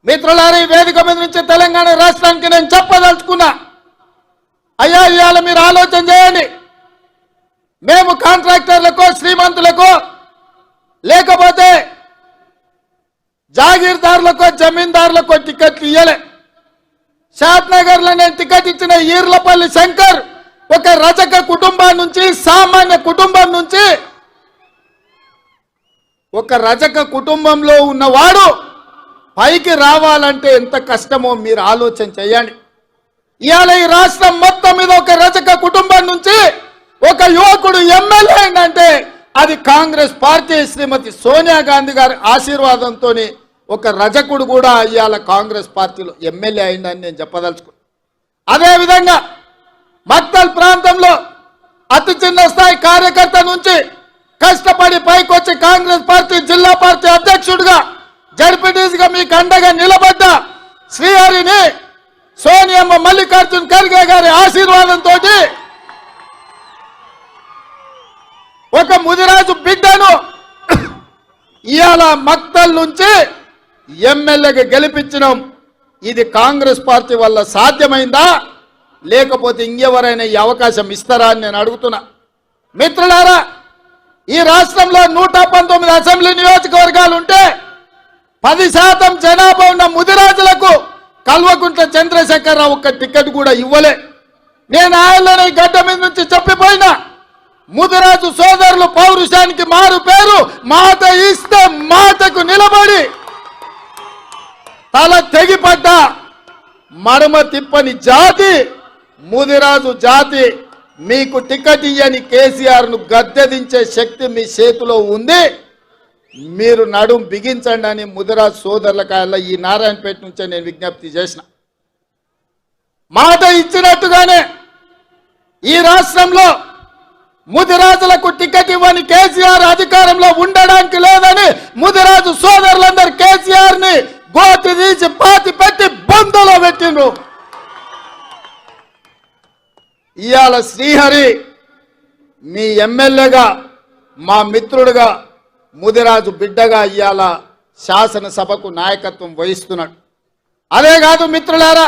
మిత్రులారా, ఈ వేదిక మీద నుంచి తెలంగాణ రాష్ట్రానికి నేను చెప్పదలుచుకున్నా. అయ్యా, ఇవాళ మీరు ఆలోచన చేయండి. మేము కాంట్రాక్టర్లకు, శ్రీమంతులకు, లేకపోతే జాగీర్దారులకు, జమీందారులకు టికెట్లు ఇయ్యలే. షాద్నగర్లో నేను టికెట్ ఇచ్చిన ఈర్లపల్లి శంకర్ ఒక రజక కుటుంబం నుంచి, సామాన్య కుటుంబం నుంచి, ఒక రజక కుటుంబంలో ఉన్నవాడు పైకి రావాలంటే ఎంత కష్టమో మీరు ఆలోచన చేయండి. ఇవాళ ఈ రాష్ట్రం మొత్తం మీద ఒక రజక కుటుంబం నుంచి ఒక యువకుడు ఎమ్మెల్యే అయిందంటే అది కాంగ్రెస్ పార్టీ శ్రీమతి సోనియా గాంధీ గారి ఆశీర్వాదంతో ఒక రజకుడు కూడా ఇవాళ కాంగ్రెస్ పార్టీలో ఎమ్మెల్యే అయిందని నేను చెప్పదలుచుకున్నాను. అదేవిధంగా మక్తల్ ప్రాంతంలో అతి చిన్న స్థాయి కార్యకర్త నుంచి కష్టపడి పైకొచ్చి కాంగ్రెస్ పార్టీ జిల్లా పార్టీ అధ్యక్షుడిగా, జడ్పీటీసీగా మీకు అండగా నిలబడ్డ శ్రీహరిని సోనియమ్మ మల్లికార్జున్ ఖర్గే గారి ఆశీర్వాదంతో ఒక ముదిరాజు బిడ్డను ఇవాళ మక్తల్ నుంచి ఎమ్మెల్యేగా గెలిపించడం ఇది కాంగ్రెస్ పార్టీ వల్ల సాధ్యమైందా, లేకపోతే ఇంకెవరైనా ఈ అవకాశం ఇస్తారా అని నేను అడుగుతున్నా. మిత్రులారా, ఈ రాష్ట్రంలో 119 అసెంబ్లీ నియోజకవర్గాలు ఉంటే 10% జనాభా ఉన్న ముదిరాజులకు కల్వకుంట్ల చంద్రశేఖరరావు ఒక్క టికెట్ కూడా ఇవ్వలే. నేను ఆయనలోనే గడ్డ మీద నుంచి చెప్పిపోయినా, ముదిరాజు సోదరులు పౌరుషానికి మారు పేరు, మాట ఇస్తే మాటకు నిలబడి తల తెగిపడ్డ మడమ తిప్పని జాతి ముదిరాజు జాతి. మీకు టికెట్ ఇయ్యని కేసీఆర్ను గద్దెదించే శక్తి మీ చేతిలో ఉంది. మీరు నడుం బిగించండి అని ముదిరాజు సోదరులకాయల్లో ఈ నారాయణపేట నుంచే నేను విజ్ఞప్తి చేసిన. మాట ఇచ్చినట్టుగానే ఈ రాష్ట్రంలో ముదిరాజులకు టికెట్ ఇవ్వని కేసీఆర్ అధికారంలో ఉండడానికి లేదని ముదిరాజు సోదరులందరూ కేసీఆర్ ని గోతి తీసి పాతి పెట్టి బంధులో పెట్టిండ్రు. ఇవాళ శ్రీహరి మీ ఎమ్మెల్యేగా, మా మిత్రుడుగా, ముదిరాజు బిడ్డగా ఇవాళ శాసనసభకు నాయకత్వం వహిస్తున్నాడు. అదే కాదు మిత్రులారా,